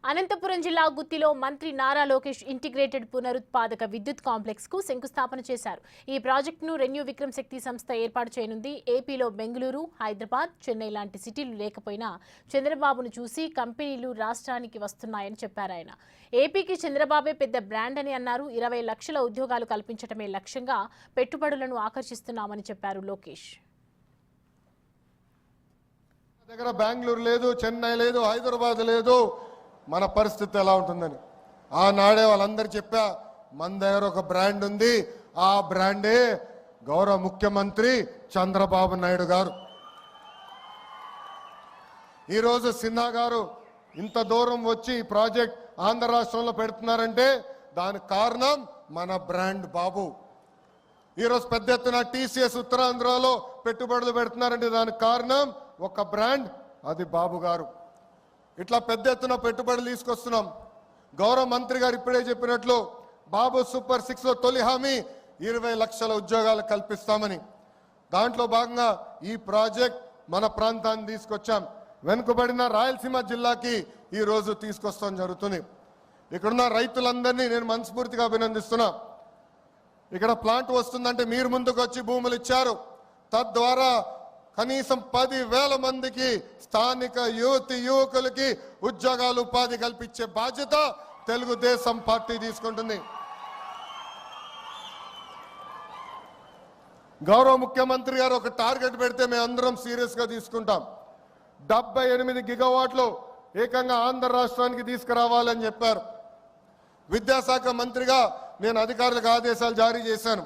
అనంతపురం జిల్లా గుత్తిలో మంత్రి నారా లోకేష్ ఇంటిగ్రేటెడ్ పునరుత్పాదక విద్యుత్ కాంప్లెక్స్ కు శంకుస్థాపన చేశారు. ఈ ప్రాజెక్టును రెన్యూ విక్రమ్ శక్తి సంస్థ ఏర్పాటు చేయనుంది. ఏపీలో బెంగళూరు, హైదరాబాద్, చెన్నై లాంటి సిటీలు లేకపోయినా చంద్రబాబును చూసి కంపెనీలు రాష్ట్రానికి వస్తున్నాయని చెప్పారు ఆయన. ఏపీకి చంద్రబాబే పెద్ద బ్రాండ్ అని అన్నారు. 20 లక్షల ఉద్యోగాలు కల్పించడమే లక్ష్యంగా పెట్టుబడులను ఆకర్షిస్తున్నామని చెప్పారు లోకేష్. దగ్గర బెంగళూరు లేదు, చెన్నై లేదు, హైదరాబాద్ లేదు, మన పరిస్థితి ఎలా ఉంటుందని ఆనాడే వాళ్ళందరూ చెప్పా. మన దగ్గర ఒక బ్రాండ్ ఉంది, ఆ బ్రాండే గౌరవ ముఖ్యమంత్రి చంద్రబాబు నాయుడు గారు. ఈరోజు సిన్హా గారు ఇంత దూరం వచ్చి ఈ ప్రాజెక్ట్ ఆంధ్ర రాష్ట్రంలో పెడుతున్నారంటే దానికి కారణం మన బ్రాండ్ బాబు. ఈరోజు పెద్ద ఎత్తున టీసీఎస్ ఉత్తరాంధ్రలో పెట్టుబడులు పెడుతున్నారంటే దానికి కారణం ఒక బ్రాండ్, అది బాబు గారు. ఇట్లా పెద్ద ఎత్తున పెట్టుబడులు తీసుకొస్తున్నాం. గౌరవ మంత్రి గారు ఇప్పుడే చెప్పినట్లు బాబు సూపర్ 6లో తొలి హామీ 20 లక్షల ఉద్యోగాలు కల్పిస్తామని. దాంట్లో భాగంగా ఈ ప్రాజెక్ట్ మన ప్రాంతాన్ని తీసుకొచ్చాం. వెనుకబడిన రాయలసీమ జిల్లాకి ఈ రోజు తీసుకొస్తాం జరుగుతుంది. ఇక్కడున్న రైతులందరినీ నేను మనస్ఫూర్తిగా అభినందిస్తున్నా. ఇక్కడ ప్లాంట్ వస్తుందంటే మీరు ముందుకు వచ్చి భూములు ఇచ్చారు. తద్వారా కనీసం 10,000 మందికి స్థానిక యువకులకి ఉద్యోగాలు ఉపాధి కల్పించే బాధ్యత తెలుగుదేశం పార్టీ తీసుకుంటుంది. గౌరవ ముఖ్యమంత్రి గారు ఒక టార్గెట్ పెడితే మేము అందరం సీరియస్ గా తీసుకుంటాం. 78 గిగావాట్లు ఏకంగా ఆంధ్ర రాష్ట్రానికి తీసుకురావాలని చెప్పారు. విద్యాశాఖ మంత్రిగా నేను అధికారులకు ఆదేశాలు జారీ చేశాను.